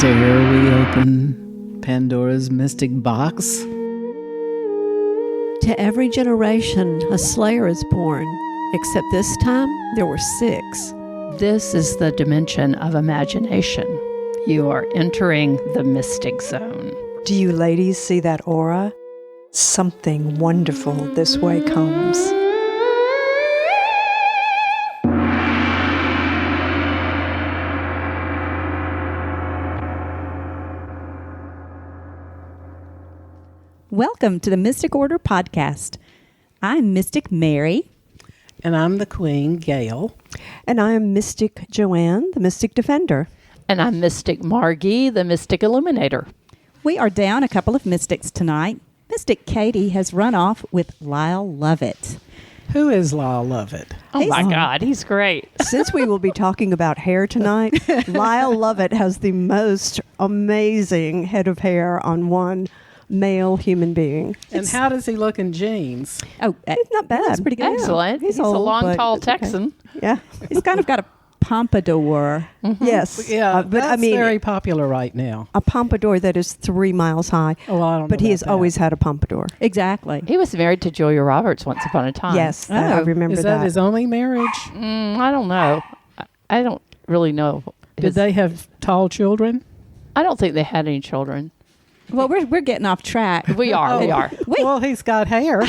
Dare we open Pandora's mystic box? To every generation, a slayer is born, except this time there were 6. This is the dimension of imagination. You are entering the mystic zone. Do you ladies see that aura? Something wonderful this way comes. Welcome to the Mystic Order Podcast. I'm Mystic Mary. And I'm the Queen, Gail. And I am Mystic Joanne, the Mystic Defender. And I'm Mystic Margie, the Mystic Illuminator. We are down a couple of mystics tonight. Mystic Katie has run off with Lyle Lovett. Who is Lyle Lovett? Oh my God, he's great. Since we will be talking about hair tonight, Lyle Lovett has the most amazing head of hair on one male human being. And how does he look in jeans? Oh, He's not bad. That's pretty good. Excellent. He's a old, long, but tall it's okay. Texan. Yeah. He's kind of got a pompadour. Yes. Yeah, but that's I mean, very popular right now. a pompadour that is 3 miles high. Oh, well, I don't know But he about has that. always had a pompadour. Exactly. He was married to Julia Roberts once upon a time. Yes, I Oh. remember Is that his only marriage? I don't know. I don't really know. Did they have tall children? I don't think they had any children. Well, we're getting off track. We are. We are. Well, he's got hair.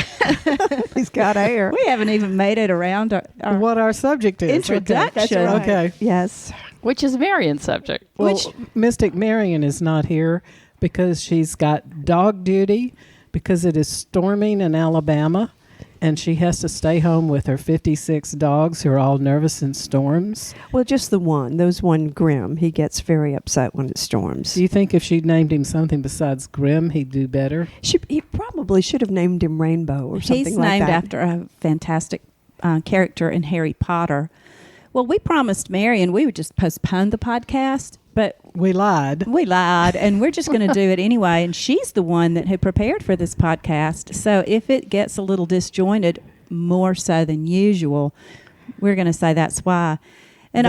He's got hair. We haven't even made it around our What our subject is. introduction. That's right. Okay. Yes. Which is Marion's subject. Well, Mystic Marion is not here because she's got dog duty because it is storming in Alabama and she has to stay home with her 56 dogs who are all nervous in storms. Well, just the one. There's one Grim. He gets very upset when it storms. Do you think if she'd named him something besides Grim, he'd do better? He probably should have named him Rainbow or something He's like named that. after a fantastic character in Harry Potter. Well, we promised Marion we would just postpone the podcast, but We lied. we lied, and we're just going to do it anyway. And she's the one that had prepared for this podcast. So if it gets a little disjointed, more so than usual, we're going to say that's why. And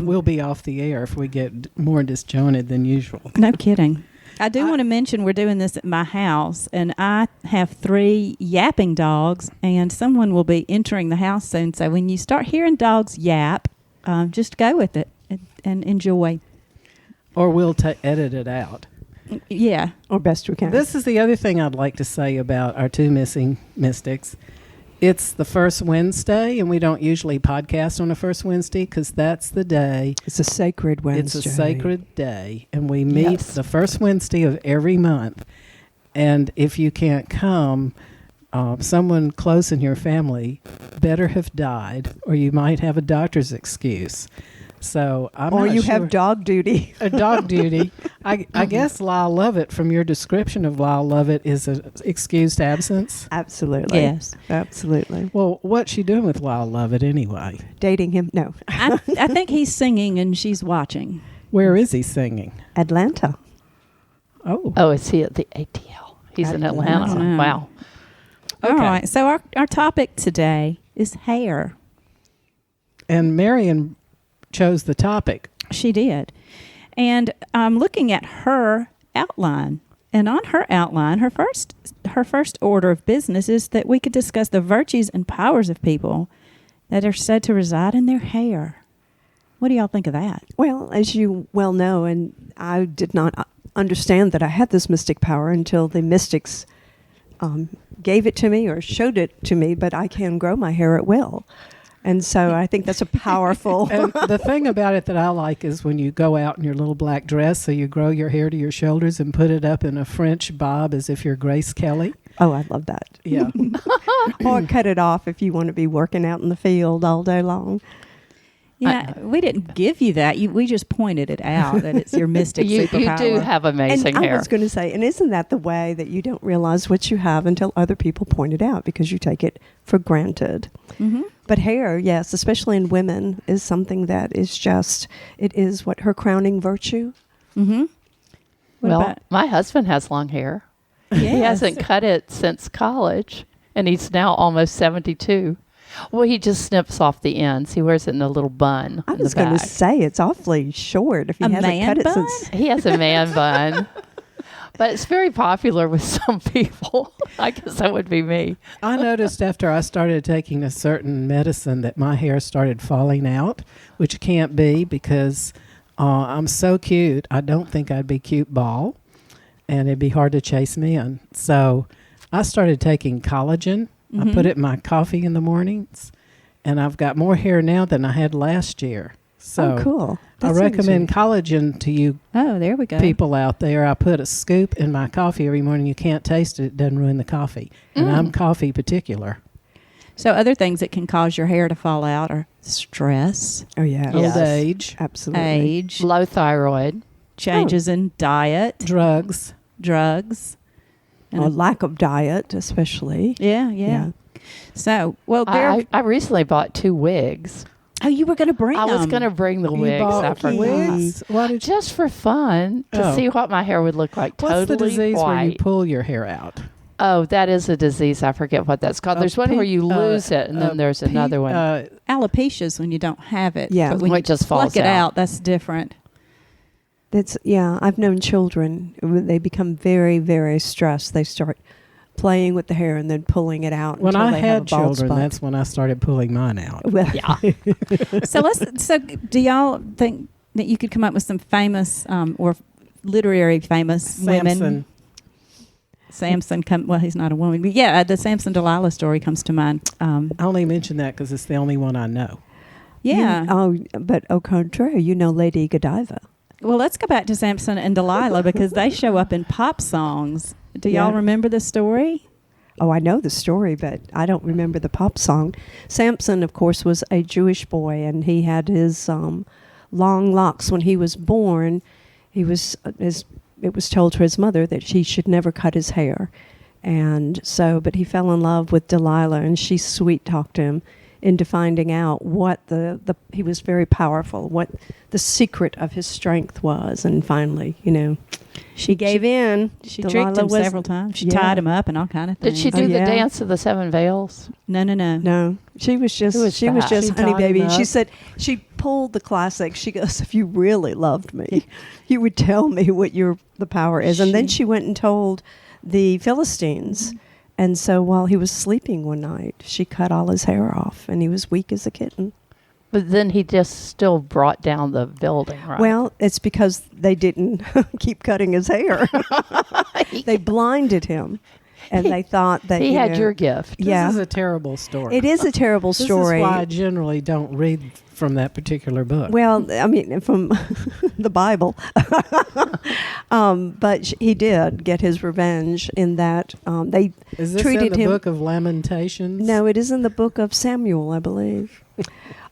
We'll be off the air if we get more disjointed than usual. no kidding. I do want to mention we're doing this at my house, and I have 3 yapping dogs, and someone will be entering the house soon. So when you start hearing dogs yap, just go with it and enjoy. Or we'll edit it out. Yeah. Or best we can. This is the other thing I'd like to say about our 2 missing mystics. It's the first Wednesday, and we don't usually podcast on the first Wednesday because that's the day. It's a sacred Wednesday. It's a sacred day, and we meet Yes. the first Wednesday of every month. And if you can't come, someone close in your family better have died, or you might have a doctor's excuse. So I'm Or not you sure. have dog duty. A dog duty. I guess Lyle Lovett, from your description of Lyle Lovett, is an excused absence. Absolutely. Yes. Absolutely. Well, what's she doing with Lyle Lovett anyway? Dating him? No. I think he's singing and she's watching. Where is he singing? Atlanta. Oh. Oh, is he at the ATL? He's in Atlanta. Atlanta. Wow. All Okay. right. So our topic today is hair. And Marion chose the topic. She did. And I'm looking at her outline. And on her outline, her first order of business is that we could discuss the virtues and powers of people that are said to reside in their hair. What do y'all think of that? Well, as you well know, and I did not understand that I had this mystic power until the mystics gave it to me or showed it to me, but I can grow my hair at will. And so I think that's a powerful... And the thing about it that I like is when you go out in your little black dress, so you grow your hair to your shoulders and put it up in a French bob as if you're Grace Kelly. Oh, I love that. Yeah. Or cut it off if you want to be working out in the field all day long. Yeah, we didn't give you that. We just pointed it out that it's your mystic You superpower. do have amazing And hair. I was going to say, and isn't that the way that you don't realize what you have until other people point it out because you take it for granted? Mm-hmm. But hair, yes, especially in women, is something that is just, it is what her crowning virtue. Mm-hmm. What Well, about? my husband has long hair. He Yes. hasn't cut it since college, and he's now almost 72. Well, he just snips off the ends. He wears it in a little bun. I in the was going to back. say it's awfully short if he A hasn't man cut it bun? since. He has a man bun. But it's very popular with some people. I guess that would be me. I noticed after I started taking a certain medicine that my hair started falling out, which can't be because I'm so cute. I don't think I'd be cute bald, and it'd be hard to chase men. So I started taking collagen. I put it in my coffee in the mornings, and I've got more hair now than I had last year. So Oh, cool. I That's recommend collagen to you Oh, there we go. people out there. I put a scoop in my coffee every morning. You can't taste it. It doesn't ruin the coffee. And I'm coffee particular. So other things that can cause your hair to fall out are stress, Oh, yeah. Yes. Old age, Absolutely. age, Low thyroid. changes in diet, drugs. drugs. Or lack of diet, especially. Yeah. So, well, there. I recently bought 2 wigs. Oh, you were going to bring I them. was going to bring the You wigs. I bought forgot. wigs? Why did you? Just for fun, to Oh. see what my hair would look like. What's the Totally disease where you white. pull your hair out? Oh, that is a disease. I forget what that's called. There's one where you lose it, and then there's another one. Alopecia is when you don't have it. Yeah. But when It you just pluck falls it out. out, that's different. I've known children, when they become very, very stressed. They start playing with the hair and then pulling it out. When until I they have a had bald children, spot. that's when I started pulling mine out. Well, Yeah. So do y'all think that you could come up with some famous or literary famous women? Samson. Samson, well, he's not a woman. But yeah, the Samson Delilah story comes to mind. I only mention that because it's the only one I know. Yeah. But au contraire, Lady Godiva. Well, let's go back to Samson and Delilah because they show up in pop songs. Do y'all Yeah. remember the story? Oh, I know the story, but I don't remember the pop song. Samson, of course, was a Jewish boy, and he had his long locks. When he was born, it was told to his mother that he should never cut his hair. And so, but he fell in love with Delilah, and she sweet-talked him into finding out what he was very powerful, what the secret of his strength was. And finally, she gave in. She Delilah tricked him was- several times. She Yeah. tied him up and all kind of Did things. she do Oh, the yeah. dance of the 7 veils? No. No, she was just Who was she was that? just She honey tied baby. him She up. said she pulled the classic. She goes, "If you really loved me, you would tell me what the power is." And then she went and told the Philistines. And so while he was sleeping one night, she cut all his hair off, and he was weak as a kitten. But then he just still brought down the building, right? Well, it's because they didn't keep cutting his hair. They blinded him, and they thought that he had your gift. Yeah. This is a terrible story. It is a terrible This story. is why I generally don't read from that particular book. Well, I mean, from the Bible. But he did get his revenge in that they is this treated in the him. book of Lamentations? No, it is in the book of Samuel, I believe.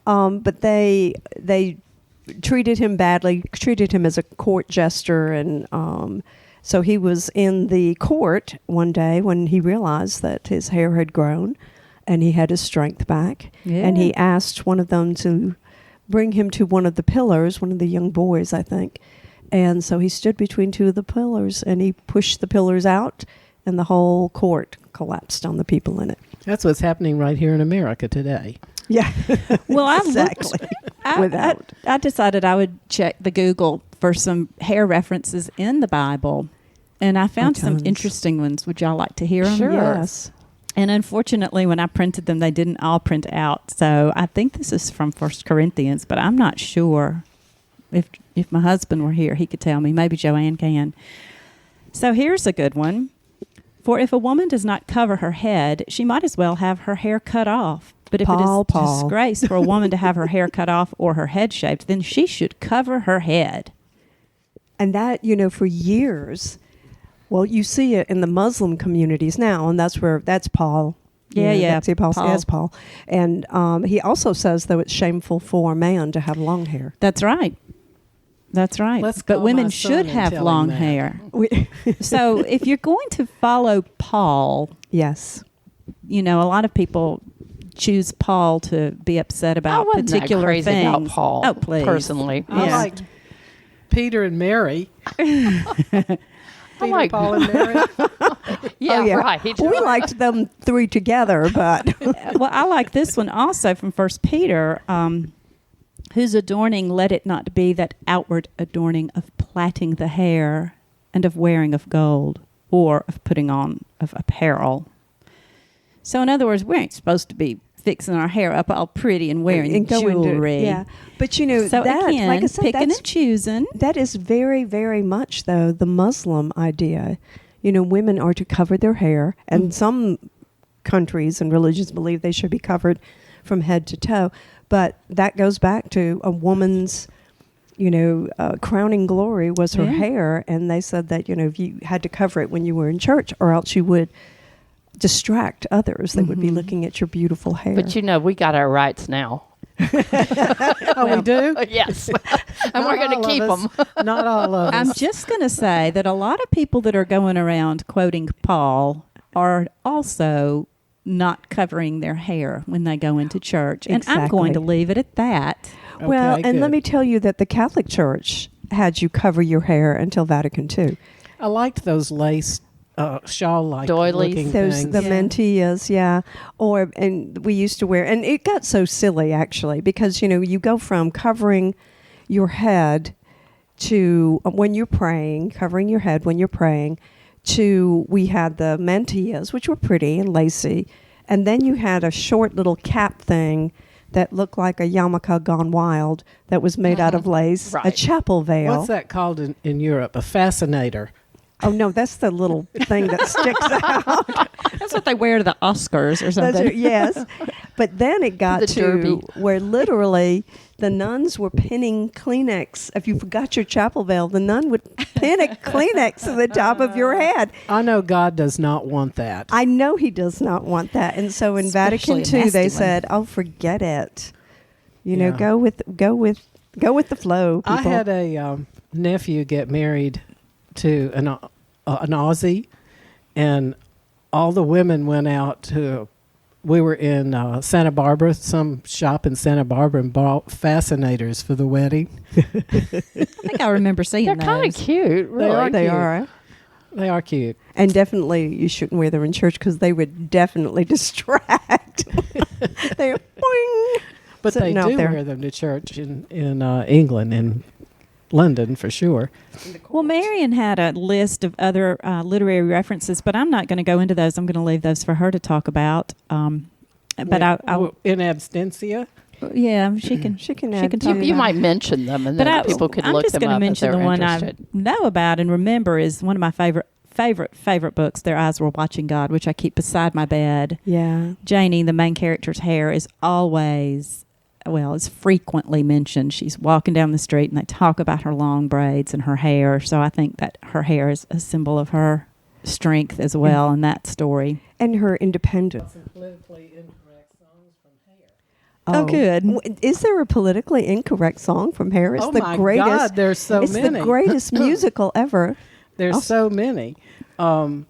But they treated him badly, treated him as a court jester, and so he was in the court one day when he realized that his hair had grown and he had his strength back. And he asked one of them to bring him to one of the pillars, one of the young boys, I think. And so he stood between two of the pillars and he pushed the pillars out, and the whole court collapsed on the people in it. That's what's happening right here in America today. Yeah. Well, I exactly. I decided I would check the Google for some hair references in the Bible, and I found some tons. interesting ones. Would y'all like to hear them? Sure. Yes. And unfortunately, when I printed them, they didn't all print out. So I think this is from 1 Corinthians, but I'm not sure. If my husband were here, he could tell me. Maybe Joanne can. So here's a good one. For if a woman does not cover her head, she might as well have her hair cut off. But if it is disgrace for a woman to have her hair cut off or her head shaved, then she should cover her head. And that, for years, well, you see it in the Muslim communities now, and that's Paul. Yeah. That's Paul. Paul. Yes, Paul. And he also says, though, it's shameful for a man to have long hair. That's right. But call women my should son and have tell him long that. hair. So if you're going to follow Paul, Yes. a lot of people choose Paul to be upset I about wasn't that particular crazy things. about Paul. Oh, please. Personally, I Yeah. liked Peter and Mary. I Peter, like- Paul, and Mary. Yeah, Oh, yeah. right. We liked them three together, but Well, I like this one also from First Peter. Whose adorning let it not be that outward adorning of plaiting the hair and of wearing of gold or of putting on of apparel. So in other words, we ain't supposed to be fixing our hair up all pretty and wearing and go into- jewelry. yeah, but you know So that, again, like I said, picking that's and choosing. that is very, very much, though, the Muslim idea. You know, women are to cover their hair, and some countries and religions believe they should be covered from head to toe. But that goes back to a woman's, crowning glory was her Yeah. hair. And they said that, if you had to cover it when you were in church, or else you would distract others. They would be looking at your beautiful hair. But we got our rights now. Oh, we do? Yes. And Not we're going all to of keep us. them. Not all of us. I'm just going to say that a lot of people that are going around quoting Paul are also not covering their hair when they go into church. And I'm going to Exactly. leave it at that. Well, Okay, and let good. me tell you that the Catholic Church had you cover your hair until Vatican II. I liked those lace shawl-like Doilies. looking Those things. the Yeah. mantillas, yeah. And we used to wear, and it got so silly actually because you go from covering your head to when you're praying, covering your head when you're praying, to we had the mantillas, which were pretty and lacy, and then you had a short little cap thing that looked like a yarmulke gone wild that was made out of lace, a Right. chapel veil. What's that called in Europe? A fascinator. Oh no, that's the little thing that sticks out. That's what they wear to the Oscars or That's something. it, yes. But then it got The to derby. where literally the nuns were pinning Kleenex. If you forgot your chapel veil, the nun would pin a Kleenex to the top of your head. I know God does not want that. I know he does not want that. And so in Vatican Especially a II, nasty they one. said, "Oh, forget it. Yeah. Go with the flow." People. I had a nephew get married to an Aussie, and all the women went out to. We were in Santa Barbara, some shop in Santa Barbara, and bought fascinators for the wedding. I think I remember seeing They're those. kind of cute, really. are They cute. are. They are cute. And definitely you shouldn't wear them in church because they would definitely distract. They're boing. But they Sitting out do there. wear them to church in England and London for sure. Well, Marion had a list of other literary references, but I'm not going to go into those. I'm going to leave those for her to talk about. But I'll in absentia. yeah, she can. She can She add can to talk You that. you about might mention them, and But then people could I'm look just them gonna up if mention they're the one interested. I know about and remember is one of my favorite books. Their Eyes Were Watching God, which I keep beside my bed. Yeah. Janie, the main character's hair is always, is frequently mentioned. She's walking down the street and they talk about her long braids and her hair. So I think that her hair is a symbol of her strength as well in that story. And her independence. Politically incorrect songs from Hair. Oh, good. Is there a politically incorrect song from Hair? It's Oh the my greatest. God, there's so it's many. the greatest musical ever. There's Oh. so many.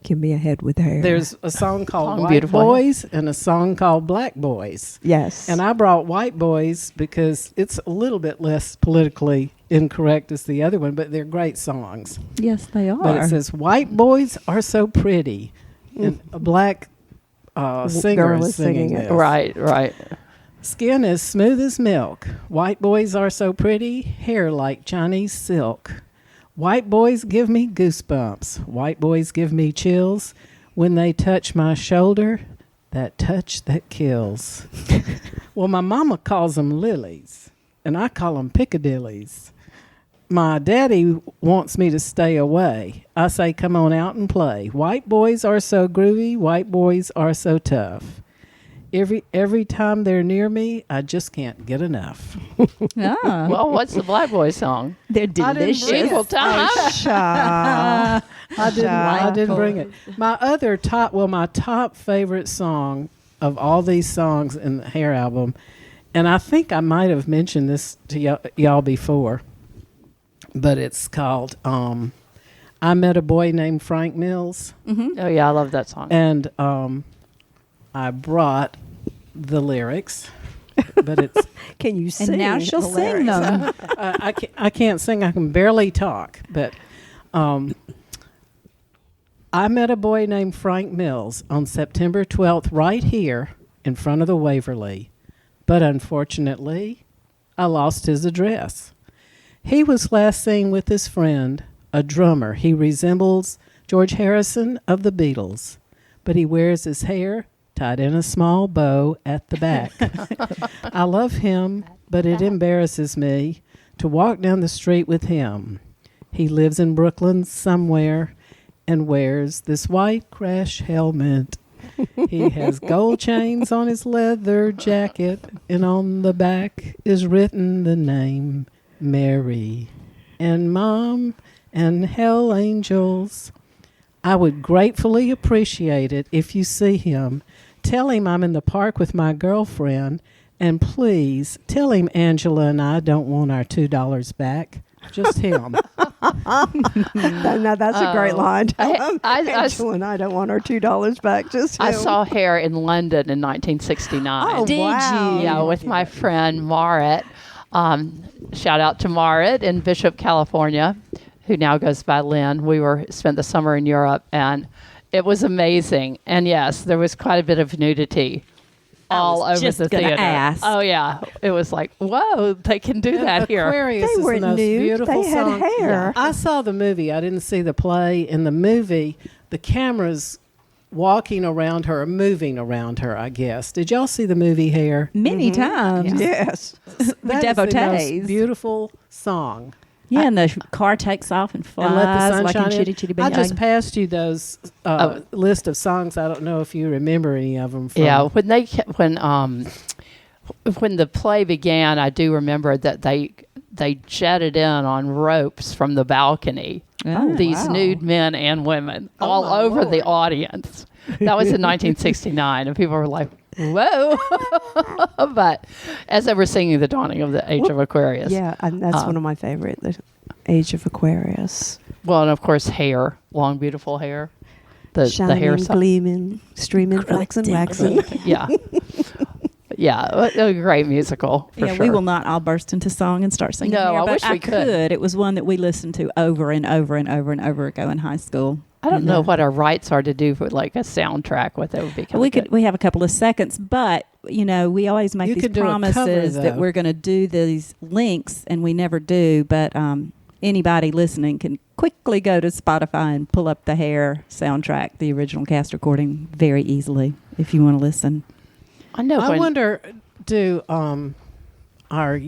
Give me a head with hair. There's a song called Song White beautiful. Boys and a song called Black Boys. yes. And I brought White Boys because it's a little bit less politically incorrect as the other one, but they're great songs. Yes, they are. But it says, White boys are so pretty. And a black singer girl is singing it. this. Right. Skin as smooth as milk. White boys are so pretty. Hair like Chinese silk. White boys give me goosebumps. White boys give me chills. When they touch my shoulder, that touch that kills. Well, my mama calls them lilies, and I call them piccadillys. My daddy wants me to stay away. I say, come on out and play. White boys are so groovy. White boys are so tough. Every time they're near me, I just can't get enough. Ah, Well, what's the Black Boy song? they're I didn't delicious. bring it. Equal time. I didn't bring it. My top favorite song of all these songs in the Hair album, and I think I might have mentioned this to y'all before, but it's called I Met a Boy Named Frank Mills. Oh, yeah, I love that song. And I brought the lyrics, but it's Can you sing? And now she'll the sing lyrics? them. I can't sing. I can barely talk. But I met a boy named Frank Mills on September 12th right here in front of the Waverly. But unfortunately, I lost his address. He was last seen with his friend, a drummer. He resembles George Harrison of the Beatles, but he wears his hair tied in a small bow at the back. I love him, but it embarrasses me to walk down the street with him. He lives in Brooklyn somewhere and wears this white crash helmet. He has gold chains on his leather jacket, and on the back is written the name Mary and Mom and Hell Angels. I would gratefully appreciate it if you see him. Tell him I'm in the park with my girlfriend, and please tell him Angela and I don't want our $2 back. Just him. Now that's a great line. I And I don't want our $2 back. Just him. I saw Hair in London in 1969. Oh, Did wow. you? Yeah, with my friend Marit. Shout out to Marit in Bishop, California, who now goes by Lynn. We spent the summer in Europe, and it was amazing. And yes, there was quite a bit of nudity all over just the gonna theater. ask. Oh yeah, it was like, whoa, they can do that here. Aquarius They is were the most nude. beautiful They had song. hair. I saw the movie. I didn't see the play. In the movie, the camera's walking around her, moving around her, I guess. Did y'all see the movie Hair? Many times. Yes. That is the devotees. most beautiful song. Yeah, and the car takes off and flies And Let the Sun like in Shine In. Chitty Chitty Bang I just Bang. passed you those list of songs. I don't know if you remember any of them. From. Yeah, when the play began, I do remember that they jetted in on ropes from the balcony. Oh, These wow. nude men and women Oh, all my over the Lord. audience. That was in 1969, and people were like, "Whoa!" But as they were singing "The Dawning of the Age of Aquarius," Yeah, and that's one of my favorite. The Age of Aquarius. well, and of course, hair, long, beautiful hair, the Shining, hair song. gleaming, streaming, flaxen, waxen. Yeah, yeah, a great musical. For Yeah, sure. we will not all burst into song and start singing. No, here, I but wish we could. It was one that we listened to over and over and over and over ago in high school. I don't And, know what our rights are to do for like a soundtrack. What that would be. Kind We of could. We have a couple of seconds, but we always make You these could do a cover, promises that though. we're going to do these links, and we never do. But anybody listening can quickly go to Spotify and pull up the Hair soundtrack, the original cast recording, very easily if you want to listen. I know. I wonder, do our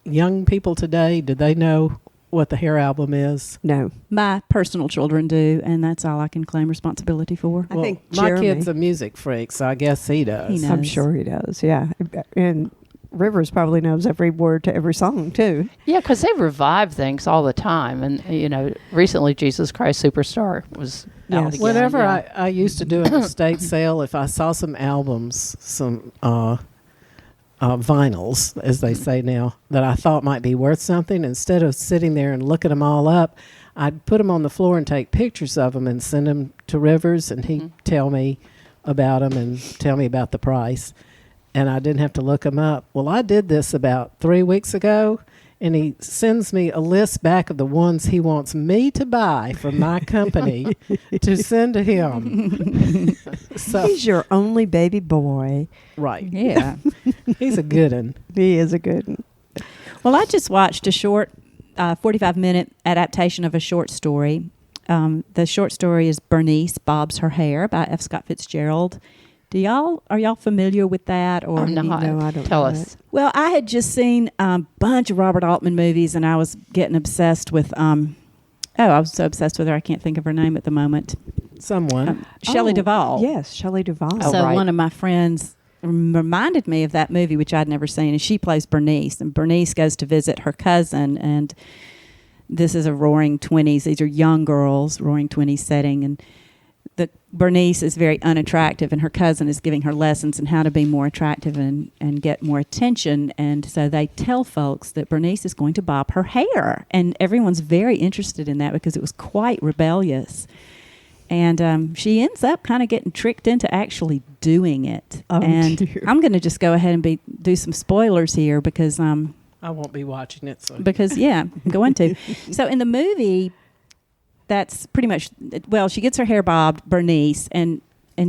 young people today, do they know what the Hair album is? No, My personal children do, and that's all I can claim responsibility for. I think my Jeremy, kid's a music freak, so I guess he does. He knows. I'm sure he does. Yeah, and Rivers probably knows every word to every song too. Yeah, because they revive things all the time, and recently Jesus Christ Superstar was out Yes. again. Whenever yeah. I used to do an estate sale, if I saw some albums, some vinyls, as they say now, that I thought might be worth something, instead of sitting there and looking them all up, I'd put them on the floor and take pictures of them and send them to Rivers, and he'd tell me about them and tell me about the price. And I didn't have to look them up. Well, I did this about 3 weeks ago, and he sends me a list back of the ones he wants me to buy from my company to send to him. So, He's your only baby boy. right. Yeah. He's a good one. He is a good one. Well, I just watched a short 45-minute adaptation of a short story. The short story is Bernice Bobs Her Hair by F. Scott Fitzgerald. Are y'all familiar with that? Or I'm not. No, I don't Tell know us. Well, I had just seen a bunch of Robert Altman movies, and I was getting obsessed with. I was so obsessed with her, I can't think of her name at the moment. Someone. Shelley Oh, Duvall. Yes, Shelley Duvall. Oh, So right. one of my friends reminded me of that movie, which I'd never seen, and she plays Bernice. And Bernice goes to visit her cousin, and this is a roaring 20s. These are young girls, roaring 20s setting, and Bernice is very unattractive, and her cousin is giving her lessons on how to be more attractive and get more attention. And so they tell folks that Bernice is going to bob her hair, and everyone's very interested in that because it was quite rebellious. And she ends up kind of getting tricked into actually doing it. Oh, and dear. I'm going to just go ahead and do some spoilers here because I won't be watching it. So. yeah, I'm going to. So in the movie, that's pretty much, well, she gets her hair bobbed, Bernice, and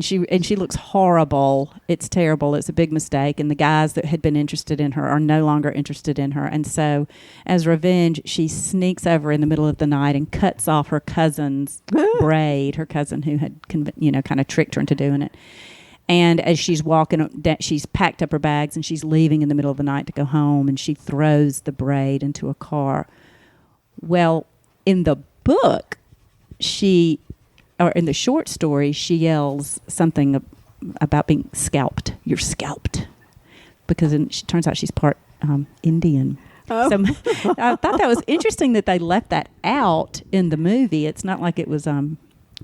she looks horrible. It's terrible. It's a big mistake. And the guys that had been interested in her are no longer interested in her. And so, as revenge, she sneaks over in the middle of the night and cuts off her cousin's braid. Her cousin who had, kind of tricked her into doing it. And as she's walking, she's packed up her bags and she's leaving in the middle of the night to go home. And she throws the braid into a car. Well, in the book, or in the short story, she yells something about being scalped. You're scalped. Because she turns out she's part Indian. Oh. So I thought that was interesting that they left that out in the movie. It's not like it was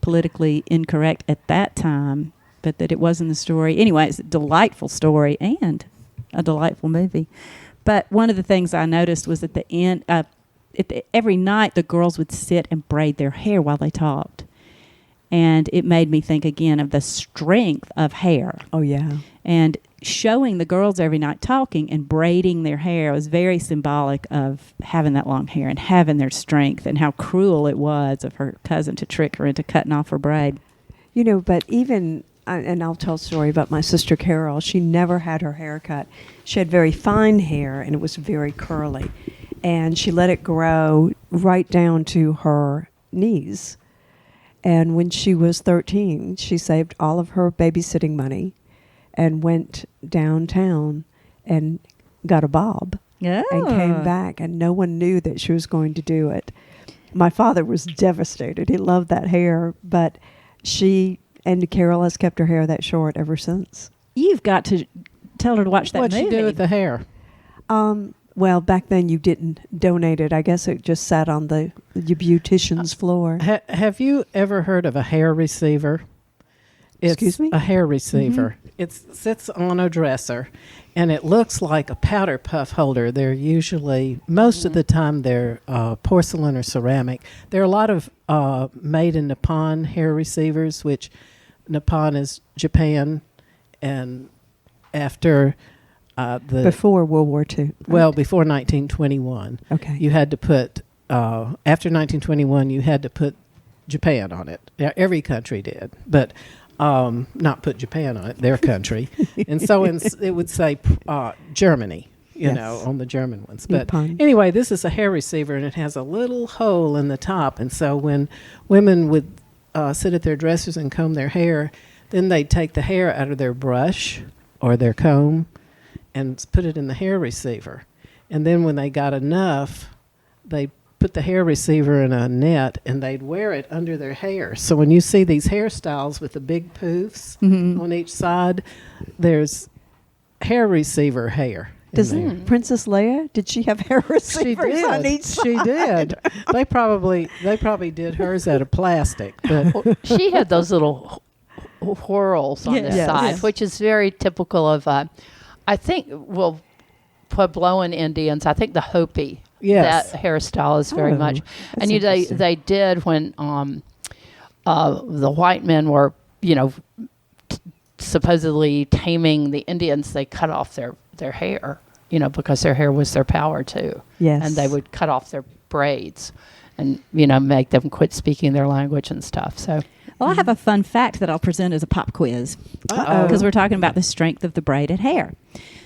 politically incorrect at that time, but that it was in the story. Anyway, it's a delightful story and a delightful movie. But one of the things I noticed was at the end, every night the girls would sit and braid their hair while they talked. And it made me think again of the strength of hair. Oh, yeah. And showing the girls every night talking and braiding their hair was very symbolic of having that long hair and having their strength, and how cruel it was of her cousin to trick her into cutting off her braid. But even, and I'll tell a story about my sister Carol. She never had her hair cut. She had very fine hair, and it was very curly. And she let it grow right down to her knees. And when she was 13, she saved all of her babysitting money and went downtown and got a bob and came back, and no one knew that she was going to do it. My father was devastated. He loved that hair, but Carol has kept her hair that short ever sinse. You've got to tell her to watch that movie. What'd she do with the hair? Well, back then you didn't donate it. I guess it just sat on the beautician's floor. Have you ever heard of a hair receiver? Excuse me? A hair receiver. Mm-hmm. It sits on a dresser, and it looks like a powder puff holder. They're usually, most of the time, they're porcelain or ceramic. There are a lot of made in Nippon hair receivers, which Nippon is Japan, and after... before World War II. Well, before 1921. Okay. You had to put, after 1921, you had to put Japan on it. Every country did, but not put Japan on it, their country. And so it would say Germany, on the German ones. But anyway, this is a hair receiver, and it has a little hole in the top. And so when women would sit at their dressers and comb their hair, then they'd take the hair out of their brush or their comb and put it in the hair receiver. And then when they got enough, they put the hair receiver in a net and they'd wear it under their hair. So when you see these hairstyles with the big poofs on each side, there's hair receiver hair. Doesn't Princess Leia, did she have hair receivers on each side? She did. They probably did hers out of plastic. But She had those little whorls on the side, which is very typical of... I think, Puebloan Indians, I think the Hopi, that hairstyle is very much. And they did when the white men were, supposedly taming the Indians, they cut off their hair, because their hair was their power too. Yes. And they would cut off their braids and, make them quit speaking their language and stuff. So... Well, I have a fun fact that I'll present as a pop quiz because we're talking about the strength of the braided hair.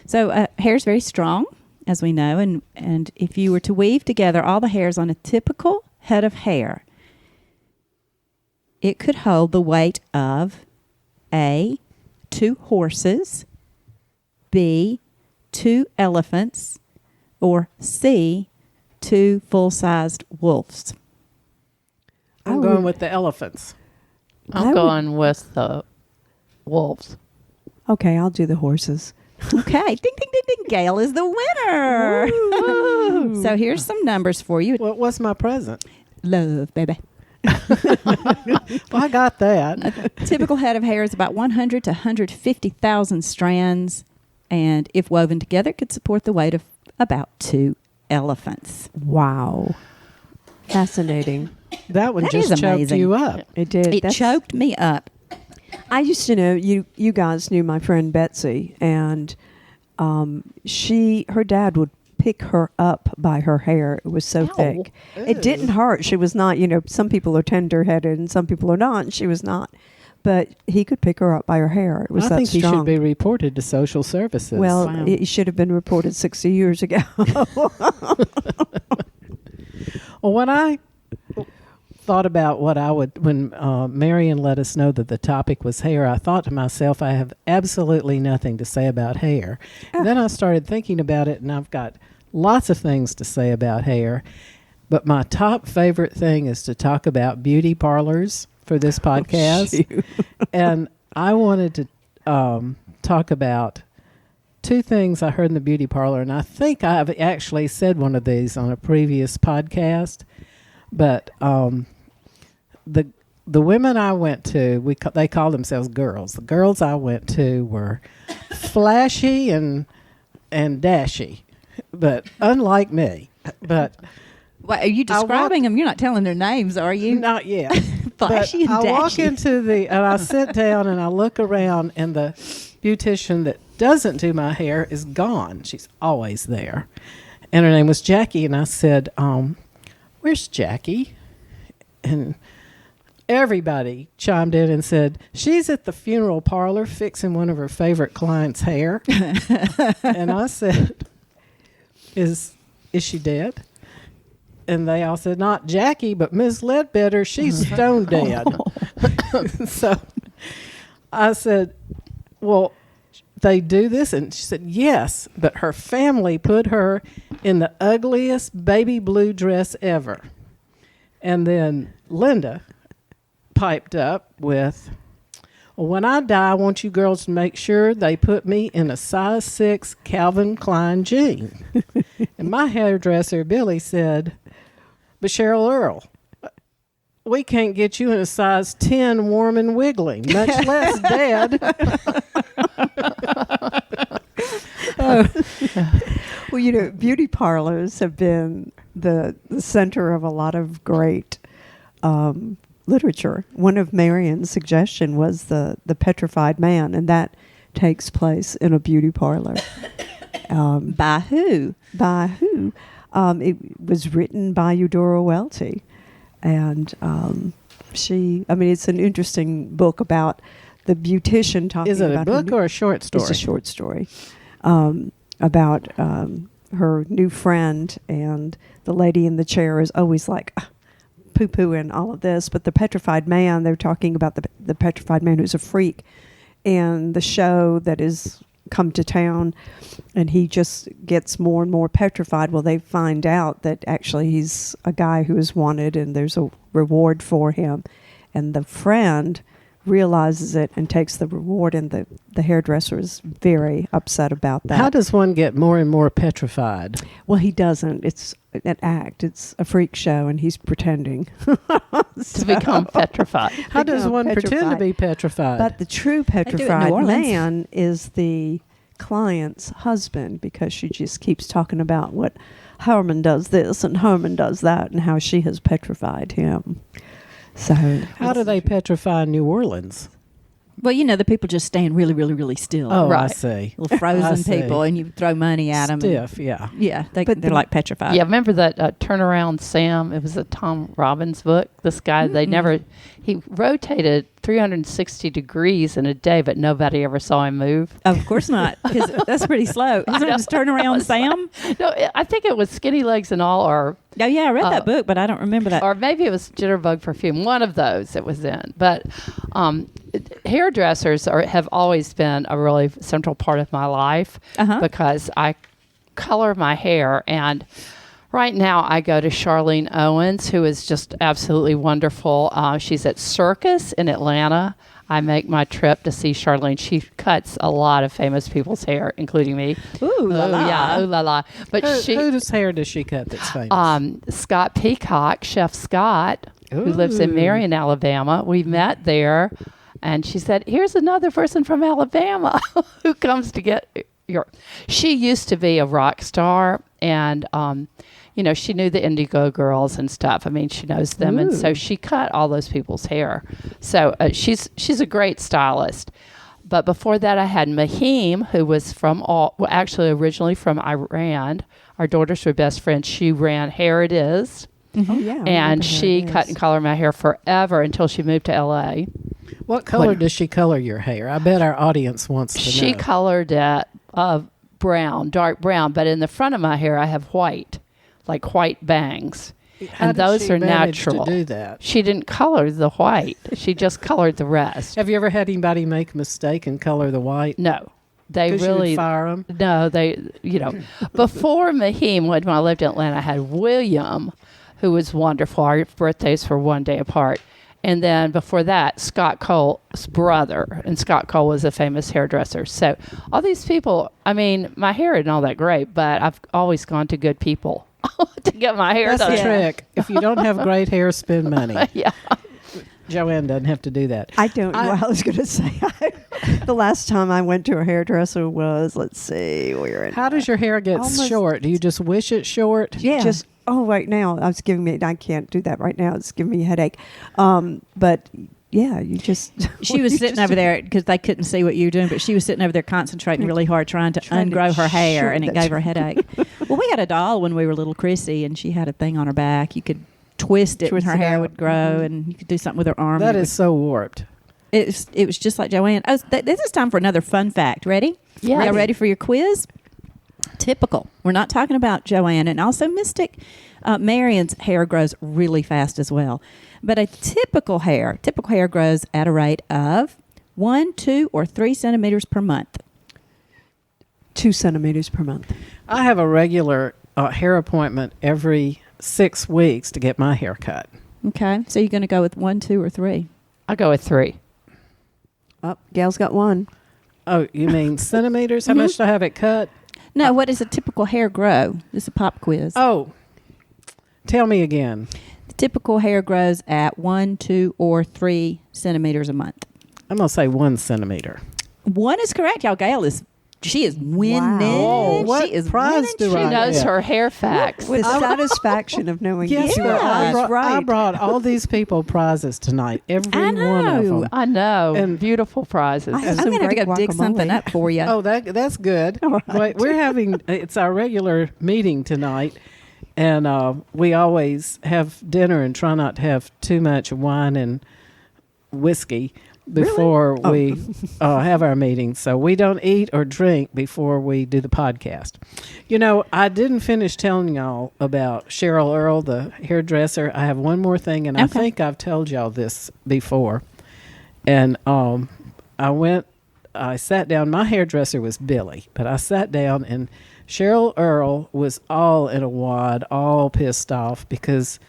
So hair is very strong, as we know, and if you were to weave together all the hairs on a typical head of hair, it could hold the weight of A, 2 horses, B, 2 elephants, or C, 2 full-sized wolves. I'm going with the elephants. I'm going with the wolves. Okay, I'll do the horses. Okay, ding, ding, ding, ding. Gail is the winner. So here's some numbers for you. What was my present? Love, baby. Well, I got that. A typical head of hair is about 100 to 150,000 strands, and if woven together, could support the weight of about 2 elephants. Wow. Fascinating. That one That just is choked amazing. you up. It did. It choked me up. I used to know, you guys knew my friend Betsy, and her dad would pick her up by her hair. It was so thick. It didn't hurt. She was not, some people are tender-headed and some people are not, and she was not. But he could pick her up by her hair. It was I that think strong. she should be reported to social services. Well, Wow. it should have been reported 60 years ago. Well, when I thought about what I would, when Marion let us know that the topic was hair, I thought to myself, I have absolutely nothing to say about hair. And then I started thinking about it, and I've got lots of things to say about hair. But my top favorite thing is to talk about beauty parlors for this podcast. And I wanted to talk about two things I heard in the beauty parlor, and I think I've actually said one of these on a previous podcast. But the women I went to, they call themselves girls. The girls I went to were flashy and dashy, but unlike me. But Wait, are you describing them? You're not telling their names, are you? not yet. Flashy and I walk dashy. and I sit down and I look around, and the beautician that doesn't do my hair is gone. She's always there. And her name was Jackie, and I said, where's Jackie? And everybody chimed in and said, she's at the funeral parlor fixing one of her favorite clients' hair. And I said, is she dead? And they all said, not Jackie, but Miss Ledbetter, she's stone dead. So I said, well, they do this? And she said, yes, but her family put her in the ugliest baby blue dress ever. And then Linda piped up with, well, when I die, I want you girls to make sure they put me in a size 6 Calvin Klein jean. And my hairdresser, Billy, said, but Cheryl Earle, we can't get you in a size 10 warm and wiggling, much less dead. Well, beauty parlors have been the center of a lot of great literature. One of Marion's suggestion was the Petrified Man, and that takes place in a beauty parlor. By who? By who? It was written by Eudora Welty, and it's an interesting book about the beautician talking Is it about a book or a short story? It's a short story about her new friend, and the lady in the chair is always like poo-pooing all of this. But the Petrified Man, they're talking about the Petrified Man who's a freak, and the show that is come to town, and he just gets more and more petrified. Well, they find out that actually he's a guy who is wanted, and there's a reward for him. And the friend realizes it and takes the reward, and the hairdresser is very upset about that. How does one get more and more petrified? Well, he doesn't. It's an act. It's a freak show, and he's pretending To become petrified. How does become one pretend to petrified. be petrified? But the true do it in New petrified Orleans. man is the client's husband, because she just keeps talking about what Herman does this and Herman does that, and how she has petrified him. So How do they petrify New Orleans? Well, the people just stand really, really, really still. Oh, I Right. see. Little I frozen see. people, and you throw money at them. Stiff, yeah. Yeah, they're the- like petrified. Yeah, remember that Turnaround Sam? It was a Tom Robbins book. This guy, he rotated 360 degrees in a day, but nobody ever saw him move. Of course not, because that's pretty slow. His name was Turnaround Sam? No, I think it was Skinny Legs and All, or Oh, yeah, I read that book, but I don't remember that. or maybe it was Jitterbug Perfume. One of those it was in. But hairdressers have always been a really central part of my life because I color my hair. And right now I go to Charlene Owens, who is just absolutely wonderful. She's at Circus in Atlanta. I make my trip to see Charlene. She cuts a lot of famous people's hair, including me. Ooh, la la. Yeah, ooh la la. But Whose hair does she cut that's famous? Scott Peacock, Chef Scott, who lives in Ooh. Marion, Alabama. We met there, and she said, here's another person from Alabama who comes to get your... She used to be a rock star, and, she knew the Indigo Girls and stuff. I mean, she knows them, and so she cut all those people's hair. So she's a great stylist. But before that, I had Mahim, who was actually originally from Iran. Our daughters were best friends. She ran Hair It Is. Oh, yeah. I remember And Hair she It cut Is. and colored my hair forever until she moved to LA. What color does she color your hair? I bet our audience wants to She know. colored it brown, dark brown, but in the front of my hair, I have white, like white bangs. How And did those she are manage natural. to do that? She didn't color the white. She just colored the rest. Have you ever had anybody make a mistake and color the white? No, they 'Cause you really would fire them? No, before Mahim, when I lived in Atlanta, I had William, who was wonderful. Our birthdays were one day apart. And then before that, Scott Cole's brother. And Scott Cole was a famous hairdresser. So all these people, I mean, my hair isn't all that great, but I've always gone to good people to get my hair That's done. the trick. If you don't have great hair, spend money. Yeah. Joanne doesn't have to do that. I don't know. I was going to say, the last time I went to a hairdresser was, let's see, we were in. How does your hair get Almost- short? Do you just wish it short? Yeah. Just, right now, I can't do that right now. It's giving me a headache. But yeah, you just. She was you sitting just- over there because they couldn't see what you were doing, but she was sitting over there concentrating really hard, trying to Trying to ungrow her hair, shorten and it that. gave her a headache. Well, we had a doll when we were little, Chrissy, and she had a thing on her back. You could twist it, Twist and her it hair out. would grow, Mhm. and you could do something with her arm. That and is so warped. it was just like Joanne. Oh, this is time for another fun fact. Ready? Yeah. Y'all ready for your quiz? Typical. We're not talking about Joanne, and also Mystic. Marion's hair grows really fast as well. But a typical hair grows at a rate of 1, 2, or 3 centimeters per month. 2 centimeters per month. I have a regular hair appointment every 6 weeks to get my hair cut. Okay, so you're going to go with 1, 2, or 3. I go with 3. Gal's got one. Oh, you mean centimeters? How much do I have it cut? No, what does a typical hair grow? This is a pop quiz. Oh, tell me again. The typical hair grows at 1, 2, or 3 centimeters a month. I'm going to say 1 centimeter. 1 is correct, y'all. Gail she is winning. Wow. What She is prize winning. do She I knows get? her hair facts. With satisfaction of knowing Guess you what? were always I right. brought all these people prizes tonight. Every I one of know. them. I know. And- beautiful prizes. I have I'm some going to great go dig something guacamole. up for you. Oh, that's good. All right. Wait, we're having it's our regular meeting tonight, and we always have dinner and try not to have too much wine and whiskey before we have our meeting. So we don't eat or drink before we do the podcast. You know, I didn't finish telling y'all about Cheryl Earle, the hairdresser. I have one more thing, and I Okay. think I've told y'all this before. And I sat down. My hairdresser was Billy, but I sat down, and Cheryl Earle was all in a wad, all pissed off because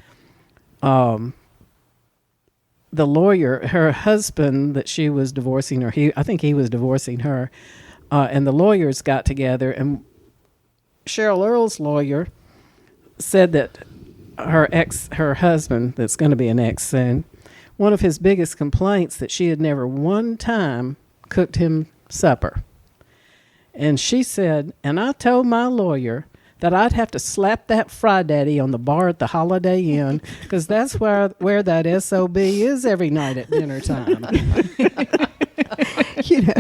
the lawyer, her husband that she was divorcing, I think he was divorcing her, and the lawyers got together, and Cheryl Earle's lawyer said that her husband, that's going to be an ex soon, one of his biggest complaints that she had never one time cooked him supper. And she said, and I told my lawyer that I'd have to slap that fry daddy on the bar at the Holiday Inn because that's where that SOB is every night at dinner time. You know,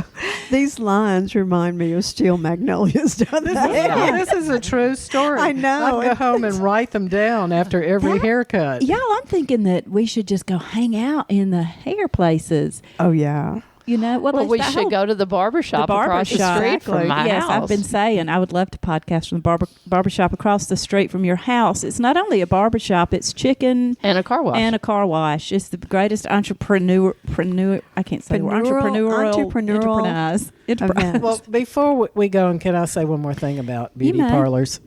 these lines remind me of Steel Magnolias, don't they? This is a true story. I know. I'd go home and write them down after every haircut. Y'all, I'm thinking that we should just go hang out in the hair places. Oh, yeah. You know, Well, we should go to the barber shop across the street from my yes, house. I've been saying I would love to podcast from the barber shop across the street from your house. It's not only a barber shop; it's chicken and a car wash. and a car wash. It's the greatest entrepreneur. I can't say the word. Entrepreneurial enterprise. Well, before we go, and can I say one more thing about beauty may. parlors?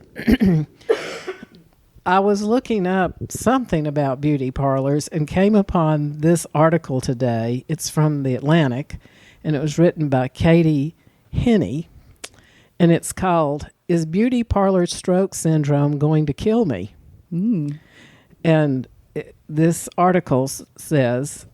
I was looking up something about beauty parlors and came upon this article today. It's from The Atlantic, and it was written by Katie Henney, and it's called, "Is Beauty Parlor Stroke Syndrome Going to Kill Me?" And this article says,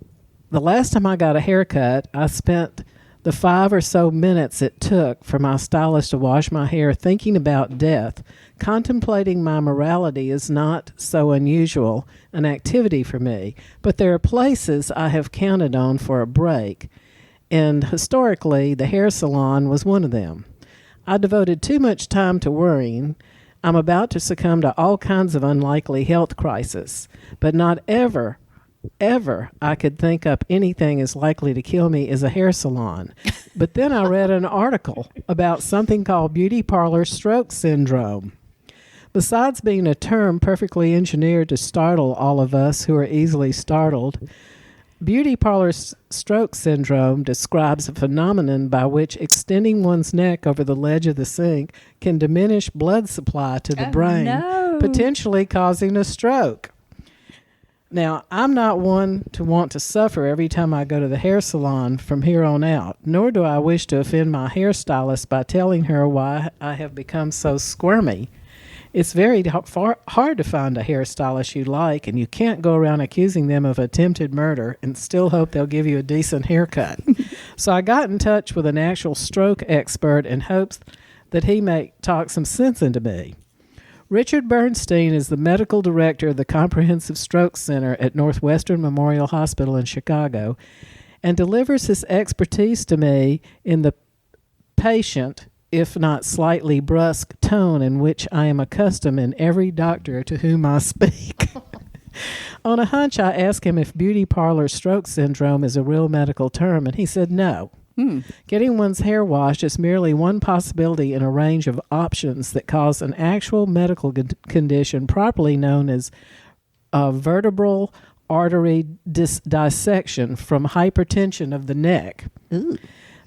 "The last time I got a haircut, I spent the 5 or so minutes it took for my stylist to wash my hair thinking about death. Contemplating my morality is not so unusual an activity for me, but there are places I have counted on for a break, and historically, the hair salon was one of them. I devoted too much time to worrying. I'm about to succumb to all kinds of unlikely health crises, but not ever I could think up anything as likely to kill me as a hair salon. But then I read an article about something called beauty parlor stroke syndrome. Besides being a term perfectly engineered to startle all of us who are easily startled, beauty parlor stroke syndrome describes a phenomenon by which extending one's neck over the ledge of the sink can diminish blood supply to the brain, potentially causing a stroke. Now, I'm not one to want to suffer every time I go to the hair salon from here on out, nor do I wish to offend my hairstylist by telling her why I have become so squirmy. It's very hard to find a hairstylist you like, and you can't go around accusing them of attempted murder and still hope they'll give you a decent haircut. So I got in touch with an actual stroke expert in hopes that he may talk some sense into me. Richard Bernstein is the medical director of the Comprehensive Stroke Center at Northwestern Memorial Hospital in Chicago and delivers his expertise to me in the patient, if not slightly brusque, tone in which I am accustomed in every doctor to whom I speak. On a hunch, I asked him if beauty parlor stroke syndrome is a real medical term, and he said no. Getting one's hair washed is merely one possibility in a range of options that cause an actual medical condition properly known as vertebral artery dissection from hypertension of the neck. Ooh.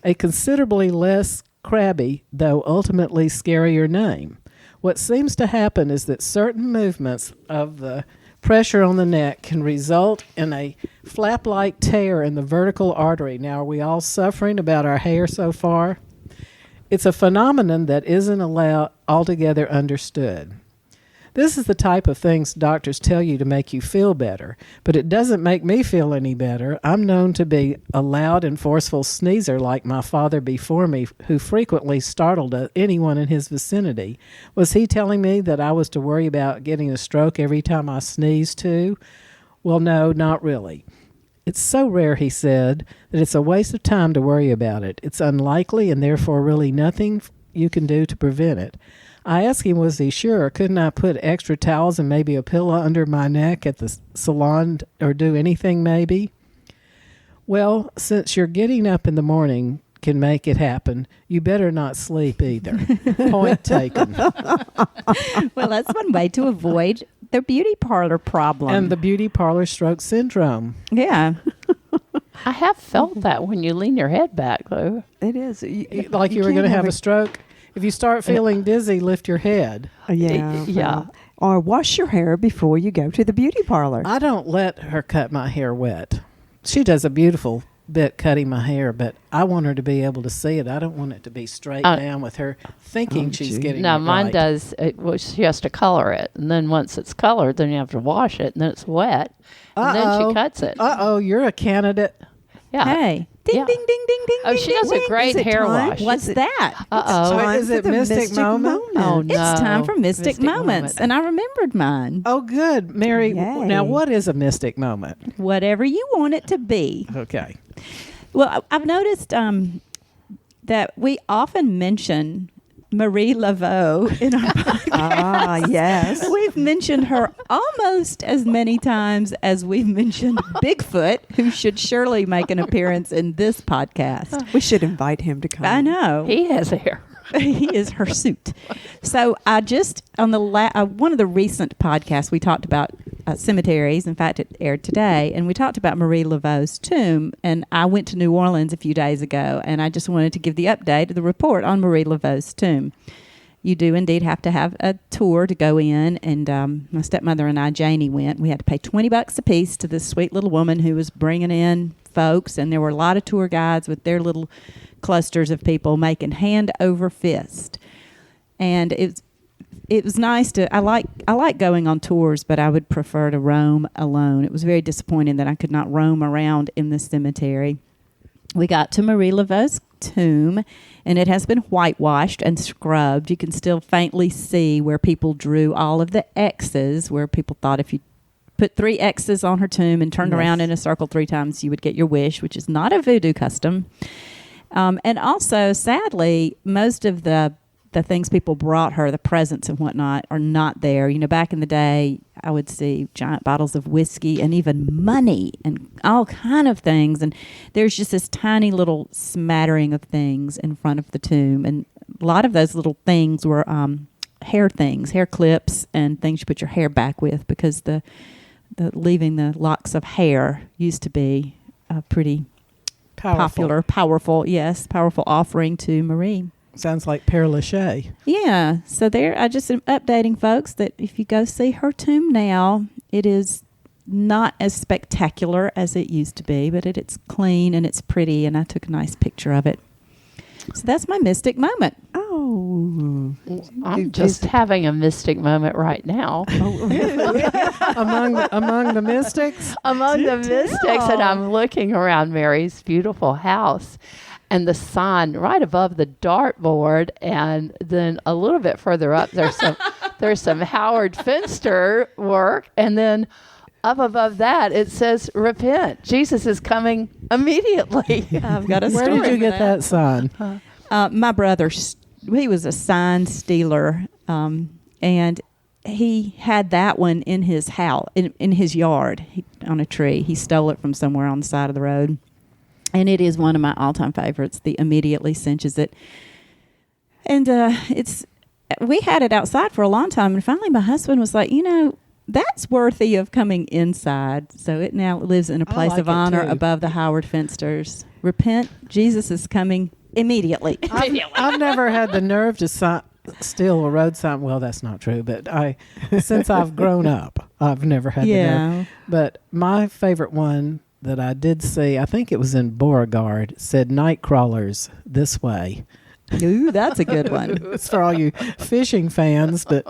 A considerably less crabby, though ultimately scarier name. What seems to happen is that certain movements of the pressure on the neck can result in a flap-like tear in the vertical artery. Now, are we all suffering about our hair so far? It's a phenomenon that isn't altogether understood. This is the type of things doctors tell you to make you feel better, but it doesn't make me feel any better. I'm known to be a loud and forceful sneezer like my father before me, who frequently startled anyone in his vicinity. Was he telling me that I was to worry about getting a stroke every time I sneezed too? Well, no, not really. It's so rare, he said, that it's a waste of time to worry about it. It's unlikely and therefore really nothing you can do to prevent it. I asked him, was he sure? Couldn't I put extra towels and maybe a pillow under my neck at the salon or do anything maybe? Well, since you're getting up in the morning can make it happen, you better not sleep either. Point taken. Well, that's one way to avoid the beauty parlor problem. And the beauty parlor stroke syndrome. Yeah. I have felt that when you lean your head back, though. It is. Like you were going to have a stroke? If you start feeling dizzy, lift your head. Yeah. Yeah. Or wash your hair before you go to the beauty parlor. I don't let her cut my hair wet. She does a beautiful bit cutting my hair, but I want her to be able to see it. I don't want it to be straight down with her thinking she's getting No, it mine right. does. Well, she has to color it, and then once it's colored, then you have to wash it, and then it's wet, and then she cuts it. You're a candidate. Yeah. Hey. Ding, Yeah. ding, ding, ding, ding. Oh, ding, she ding, does ding. a great Is it hair time? wash. What's that? Uh-oh. Time is for it the Mystic Moment? Oh, no. It's time for Mystic Mystic Moments. Moment. And I remembered mine. Oh, good. Mary, Yay. now what is a mystic moment? Whatever you want it to be. Okay. Well, I've noticed that we often mention Marie Laveau in our podcast. Yes. We've mentioned her almost as many times as we've mentioned Bigfoot, who should surely make an appearance in this podcast. We should invite him to come. I know. He has hair. He is her suit. So I just on the one of the recent podcasts we talked about cemeteries. In fact, it aired today, and we talked about Marie Laveau's tomb. And I went to New Orleans a few days ago, and I just wanted to give the update, the report on Marie Laveau's tomb. You do indeed have to have a tour to go in, and my stepmother and I, Janie, went. We had to pay $20 a piece to this sweet little woman who was bringing in folks, and there were a lot of tour guides with their little clusters of people making hand over fist. And it was nice to I like going on tours, but I would prefer to roam alone. It was very disappointing that I could not roam around in the cemetery. We got to Marie Laveau's tomb, and it has been whitewashed and scrubbed. You can still faintly see where people drew all of the X's, where people thought if you put 3 X's on her tomb and turned around in a circle 3 times, you would get your wish, which is not a voodoo custom. And also, sadly, most of the things people brought her, the presents and whatnot, are not there. You know, back in the day, I would see giant bottles of whiskey and even money and all kind of things. And there's just this tiny little smattering of things in front of the tomb. And a lot of those little things were hair things, hair clips and things you put your hair back with, because the leaving the locks of hair used to be a pretty powerful offering to Marie. Sounds like Père Lachaise. Yeah. So there, I just am updating folks that if you go see her tomb now, it is not as spectacular as it used to be, but it's clean and it's pretty, and I took a nice picture of it. So that's my mystic moment. Oh. I'm just having a mystic moment right now. among the mystics? Among the mystics, and I'm looking around Mary's beautiful house. And the sign right above the dartboard, and then a little bit further up, there's some Howard Finster work, and then up above that it says "Repent, Jesus is coming immediately." I've got a Where story did you for get that sign? My brother, he was a sign stealer, and he had that one in his house, in his yard, on a tree. He stole it from somewhere on the side of the road. And it is one of my all-time favorites. The immediately cinches it. And we had it outside for a long time. And finally my husband was like, that's worthy of coming inside. So it now lives in a place of honor above the Howard Finsters. Repent, Jesus is coming immediately. I've never had the nerve to steal a road sign. Well, that's not true. But since I've grown up, I've never had the nerve. But my favorite one that I did see, I think it was in Beauregard, said "Night crawlers this way." Ooh, that's a good one. It's for all you fishing fans, but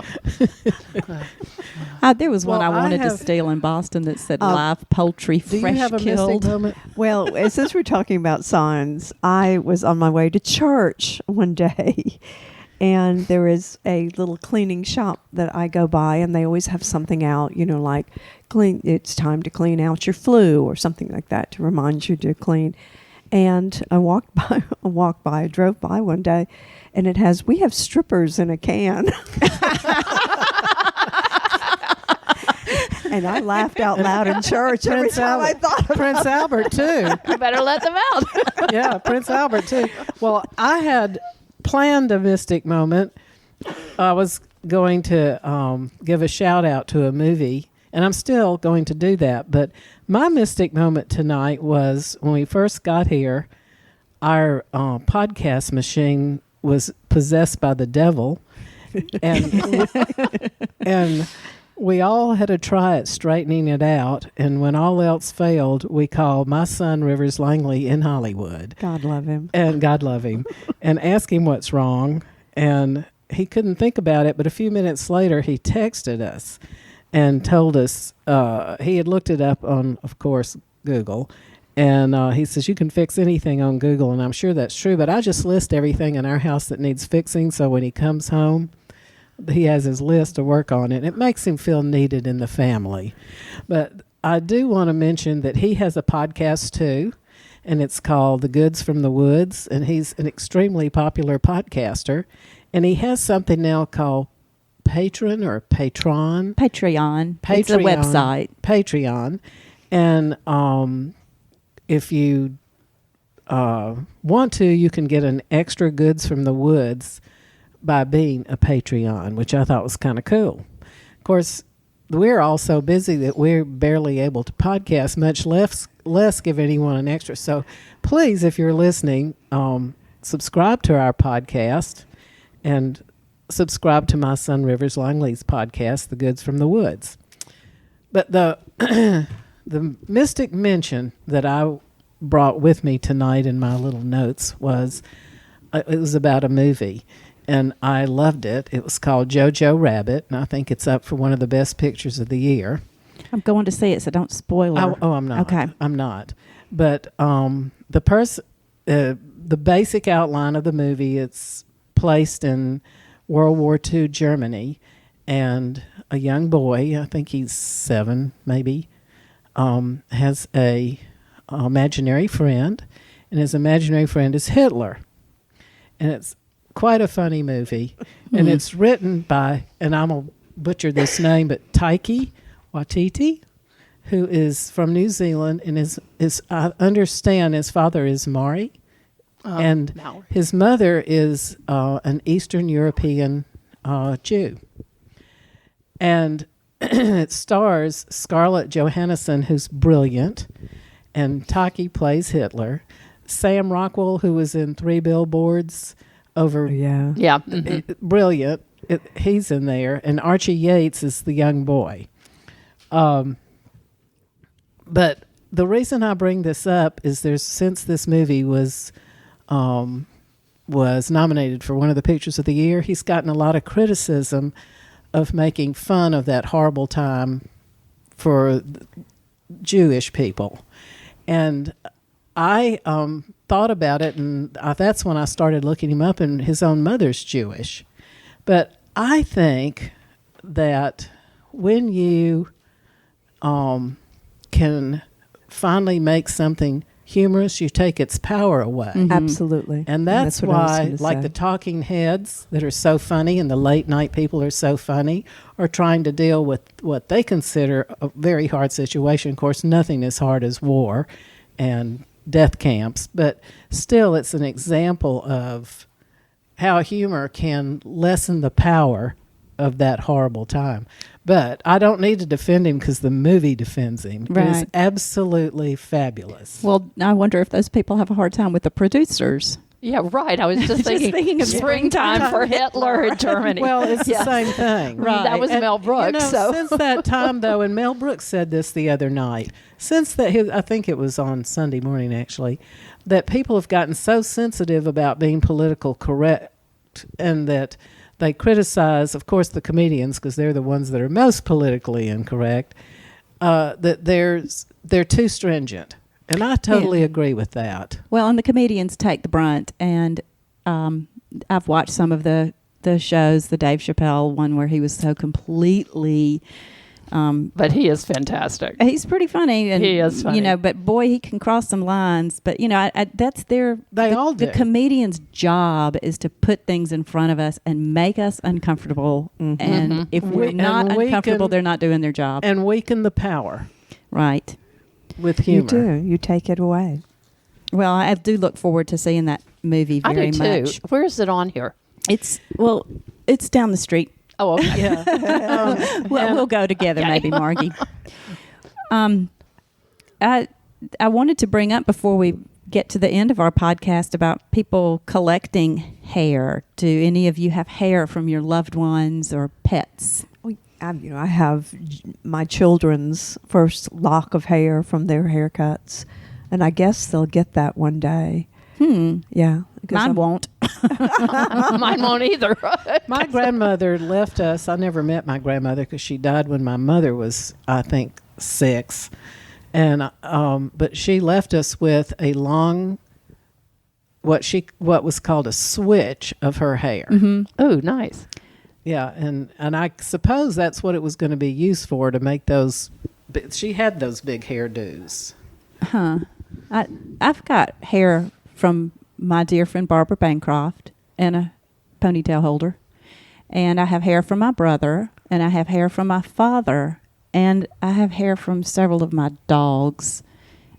there was one I wanted to steal in Boston that said "Live poultry, do fresh you have a killed." mystic moment? Well, since we're talking about signs, I was on my way to church one day, and there is a little cleaning shop that I go by, and they always have something out, like it's time to clean out your flue or something like that to remind you to clean. And I drove by one day, and it has, "We have strippers in a can." And I laughed out loud in church every time I thought of Prince Albert, too. You better let them out. Yeah, Prince Albert, too. Well, I had planned a mystic moment. I was going to give a shout out to a movie, and I'm still going to do that. But my mystic moment tonight was when we first got here, our podcast machine was possessed by the devil, and we all had to try at straightening it out. And when all else failed, we called my son Rivers Langley in Hollywood. God love him. And God love him. And asked him what's wrong. And he couldn't think about it. But a few minutes later, he texted us and told us he had looked it up on, of course, Google. And he says, you can fix anything on Google. And I'm sure that's true. But I just list everything in our house that needs fixing. So when he comes home, he has his list to work on it. It makes him feel needed in the family. But I do want to mention that he has a podcast too, and it's called The Goods from the Woods, and he's an extremely popular podcaster. And he has something now called Patreon. It's a website. Patreon. And if you want to, you can get an extra Goods from the Woods by being a Patreon, which I thought was kind of cool. Of course, we're all so busy that we're barely able to podcast, much less give anyone an extra. So please, if you're listening, subscribe to our podcast and subscribe to my son Rivers Langley's podcast, The Goods from the Woods. But the the mystic mention that I brought with me tonight in my little notes was it was about a movie. And I loved it. It was called Jojo Rabbit, and I think it's up for one of the best pictures of the year. I'm going to see it, so don't spoil it. Oh, I'm not. Okay. I'm not. But the basic outline of the movie, it's placed in World War II Germany, and a young boy, I think he's 7 maybe, has a imaginary friend, and his imaginary friend is Hitler. And it's quite a funny movie. And it's written by, and I'm going to butcher this name, but Taiki Waititi, who is from New Zealand, and is I understand his father is Maori, and Maori. his mother is an Eastern European Jew. And it stars Scarlett Johansson, who's brilliant, and Taki plays Hitler. Sam Rockwell, who was in 3 Billboards over, Yeah. Yeah. brilliant. He's in there, and Archie Yates is the young boy. But the reason I bring this up is since this movie was nominated for one of the Pictures of the Year, he's gotten a lot of criticism of making fun of that horrible time for Jewish people. And I thought about it, and that's when I started looking him up, and his own mother's Jewish. But I think that when you can finally make something humorous, you take its power away. Absolutely. And that's what I was why, gonna like say. the talking heads that are so funny and the late night people are so funny, are trying to deal with what they consider a very hard situation. Of course, nothing as hard as war and death camps, but still it's an example of how humor can lessen the power of that horrible time. But I don't need to defend him because the movie defends him. It is Right. absolutely fabulous. Well, I wonder if those people have a hard time with the producers. Yeah, right. I was just thinking of springtime for Hitler in Germany. Well, it's Yeah. the same thing. Right. That was And, Mel Brooks. So Since that time, though, and Mel Brooks said this the other night, since that, I think it was on Sunday morning, actually, that people have gotten so sensitive about being political correct, and that they criticize, of course, the comedians, because they're the ones that are most politically incorrect, that they're too stringent. And I totally agree with that. Well, and the comedians take the brunt. And I've watched some of the shows, the Dave Chappelle one where he was so completely. but he is fantastic. He's pretty funny, and He is funny. But boy, he can cross some lines. But that's They all the do. comedian's job is to put things in front of us and make us uncomfortable. And if we're We- not and we uncomfortable, can- they're not doing their job. And weaken the power Right. with humor. You do. You take it away. Well, I do look forward to seeing that movie I very do too. much. Where is it on here? It's down the street. Oh, okay. Yeah. We'll go together, Okay. maybe, Margie. I wanted to bring up before we get to the end of our podcast about people collecting hair. Do any of you have hair from your loved ones or pets? I have my children's first lock of hair from their haircuts, and I guess they'll get that one day. Yeah. because Mine I'm- won't. Mine won't either. My grandmother left us. I never met my grandmother because she died when my mother was, I think, 6. And but she left us with a long, what was called a switch of her hair. Oh, nice. Yeah, and I suppose that's what it was going to be used for, to make those. She had those big hairdos. Huh. I've got hair from my dear friend Barbara Bancroft and a ponytail holder. And I have hair from my brother, and I have hair from my father, and I have hair from several of my dogs,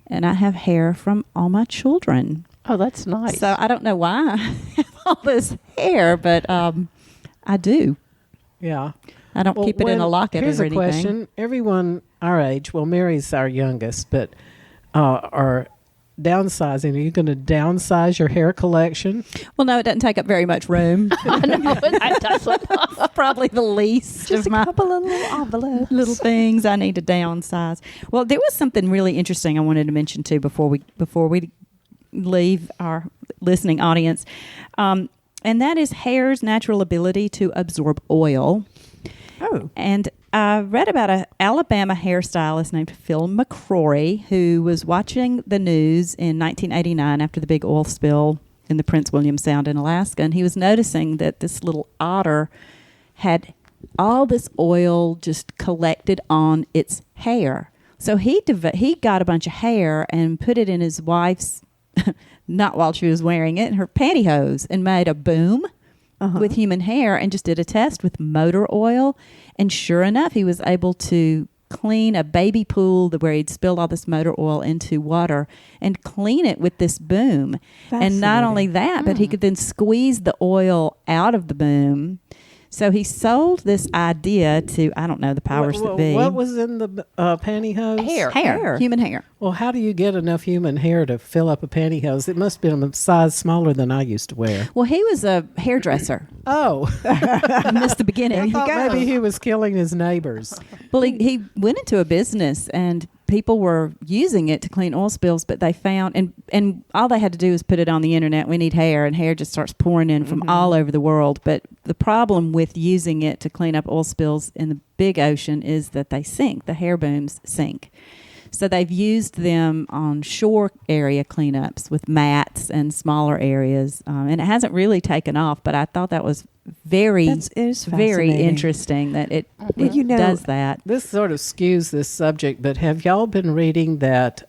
and I have hair from all my children. Oh, that's nice. So I don't know why I have all this hair, but I do. Yeah. I don't keep it in a locket Here's or a anything. question. Everyone our age, well, Mary's our youngest, but are downsizing. Are you going to downsize your hair collection? Well, no, it doesn't take up very much room. I know that doesn't. Probably the least Just of a my couple of little envelopes. little things I need to downsize. Well, there was something really interesting I wanted to mention too before we leave our listening audience, and that is hair's natural ability to absorb oil. Oh. And I read about an Alabama hairstylist named Phil McCrory who was watching the news in 1989 after the big oil spill in the Prince William Sound in Alaska, and he was noticing that this little otter had all this oil just collected on its hair. So he got a bunch of hair and put it in his wife's, not while she was wearing it, in her pantyhose, and made a boom with human hair and just did a test with motor oil. And sure enough, he was able to clean a baby pool where he'd spilled all this motor oil into water and clean it with this boom. And not only that, but he could then squeeze the oil out of the boom. So he sold this idea to, I don't know, the powers that be. What was in the pantyhose? Hair. Human hair. Well, how do you get enough human hair to fill up a pantyhose? It must have been a size smaller than I used to wear. Well, he was a hairdresser. Oh. I missed the beginning. I thought maybe he was killing his neighbors. Well, he went into a business and people were using it to clean oil spills, but they found, and all they had to do was put it on the internet, we need hair, and hair just starts pouring in from all over the world. But the problem with using it to clean up oil spills in the big ocean is that they sink. The hair booms sink. So they've used them on shore area cleanups with mats and smaller areas, and it hasn't really taken off. But I thought that was very interesting that it does that. This sort of skews this subject, but have y'all been reading that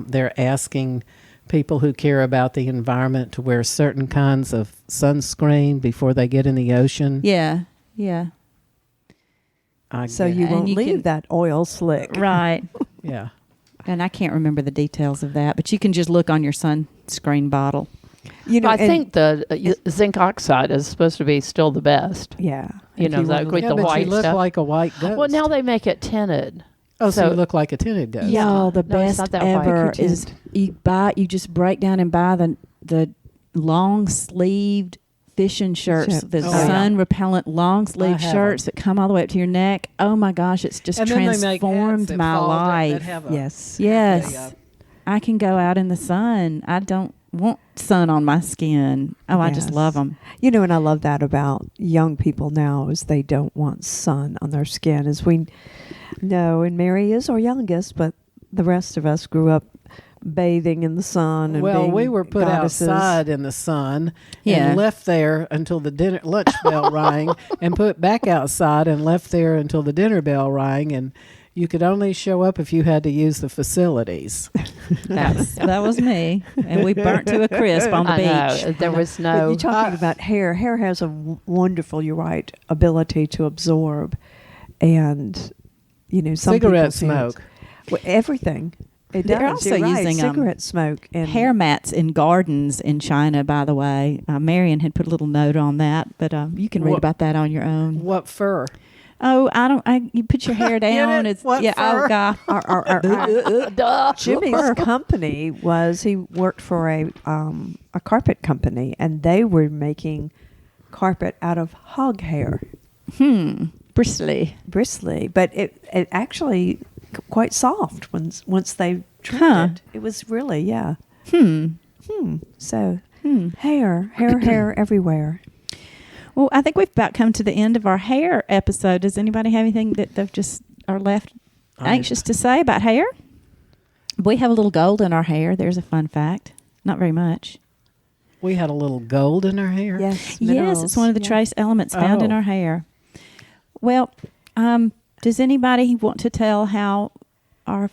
they're asking people who care about the environment to wear certain kinds of sunscreen before they get in the ocean? Yeah. So you won't leave that oil slick. Right. Yeah. And I can't remember the details of that, but you can just look on your sunscreen bottle. You know, I think the zinc oxide is supposed to be still the best. Yeah. You know, that with the but white you look stuff. like a white ghost. Well, now they make it tinted. Oh, so you look like a tinted ghost. Yeah. Y'all, the No, it's best not that ever white. is you just break down and buy the long sleeved fishing shirts, the sun repellent long sleeve shirts that come all the way up to your neck. Oh my gosh, it's just transformed my life. Yes. I can go out in the sun. I don't want sun on my skin. Oh, I just love them. You know, and I love that about young people now is they don't want sun on their skin. As we know, and Mary is our youngest, but the rest of us grew up bathing in the sun. And well, being we were put goddesses. outside in the sun and left there until the lunch bell rang, and put back outside and left there until the dinner bell rang, and you could only show up if you had to use the facilities. That was me, and we burnt to a crisp on the beach. Know. There was But no. you're talking about hair. Hair has a wonderful, you're right, ability to absorb, and you know, some cigarette people can't. smoke. Well, everything. It They're does. also You're right. using cigarette smoke and hair mats in gardens in China, by the way. Marion had put a little note on that, but you can read about that on your own. What fur? Oh, you put your hair down. It's what fur? Oh God. Jimmy's company he worked for a carpet company, and they were making carpet out of hog hair. Bristly, but it actually quite soft once they trimmed it. It was really So hair everywhere. Well, I think we've about come to the end of our hair episode. Does anybody have anything that they've just are left anxious to say about hair? We have a little gold in our hair. There's a fun fact. Not very much. We had a little gold in our hair? Yes. Yes, it's one of the trace elements found in our hair. Well, does anybody want to tell how our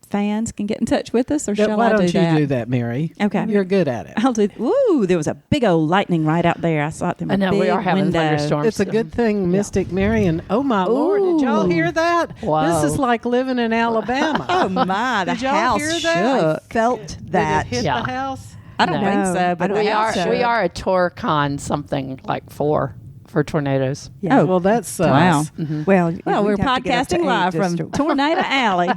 fans can get in touch with us, or shall Why I do don't that? you do that, Mary? Okay. You're good at it. I'll do. Ooh, there was a big old lightning right out there. I saw it through my I know big we are having window. thunderstorms. It's a good thing Mystic Marion. Oh, my Lord. Did y'all hear that? Wow. This is like living in Alabama. Oh my, the Did y'all house hear that? shook. Felt that. Did it hit Yeah. the house? I don't No. think so, but I don't we think are so. we are a Torcon something like 4 for tornadoes. Yeah. Oh, Well, that sucks. wow. Well, Well, we'd we're have to get up to podcasting 8 live just from to- Tornado Alley.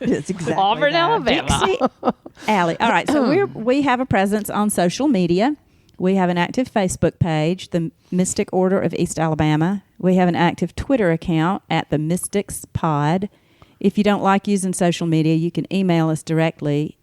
It's exactly Auburn, that. Alabama. Dixie Alley. All right, so we have a presence on social media. We have an active Facebook page, the Mystic Order of East Alabama. We have an active Twitter account at the Mystics Pod. If you don't like using social media, you can email us directly,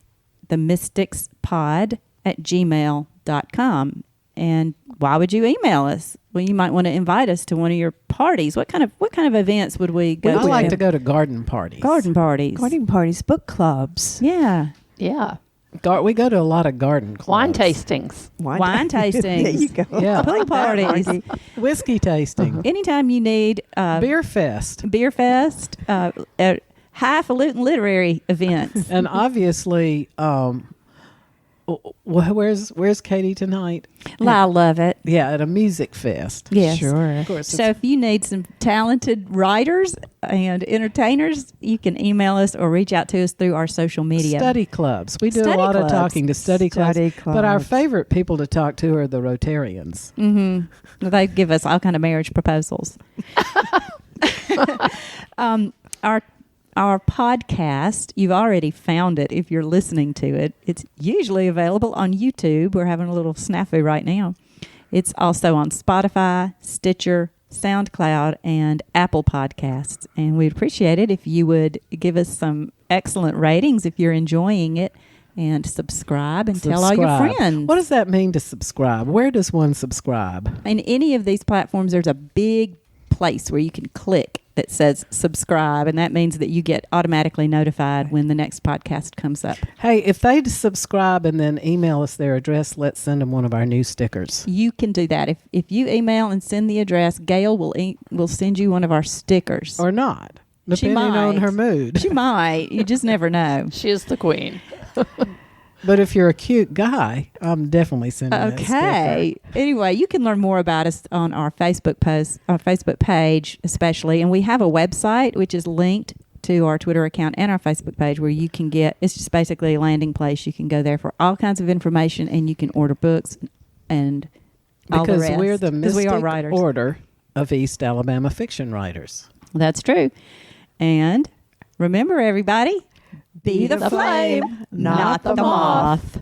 themysticspod@gmail.com. And why would you email us? Well, you might want to invite us to one of your parties. What kind of events would we go I to? like to go to garden parties. Garden parties. Garden parties, book clubs. Yeah. Yeah. We go to a lot of garden clubs. Wine tastings. Wine tastings. There you go. Yeah. Pool parties. Whiskey tasting. Anytime you need Beer fest. beer fest, highfalutin literary events. And obviously, where's Katie tonight? I love it. Yeah, at a music fest. Yes. Of course. So if you need some talented writers and entertainers, you can email us or reach out to us through our social media. Study clubs. We do Study a lot clubs. of talking to study clubs. Study But our clubs. favorite people to talk to are the Rotarians. Mm-hmm. They give us all kind of marriage proposals. Our podcast, you've already found it if you're listening to it. It's usually available on YouTube. We're having a little snafu right now. It's also on Spotify, Stitcher, SoundCloud, and Apple Podcasts. And we'd appreciate it if you would give us some excellent ratings if you're enjoying it, and subscribe and tell all your friends. What does that mean to subscribe? Where does one subscribe? In any of these platforms, there's a big place where you can click that says subscribe, and that means that you get automatically notified when the next podcast comes up. Hey, if they subscribe and then email us their address, let's send them one of our new stickers. You can do that. If you email and send the address, Gail will send you one of our stickers. Or not, She depending on might. her mood. She might. You just never know. She is the queen. But if you're a cute guy, I'm definitely sending that Okay. Anyway, you can learn more about us on our Facebook post, our Facebook page especially, and we have a website which is linked to our Twitter account and our Facebook page where you can it's just basically a landing place. You can go there for all kinds of information, and you can order books and all the Because rest. we're the 'Cause Mystic we are writers. Order of East Alabama Fiction Writers. That's true. And remember, everybody, be the flame, not the moth.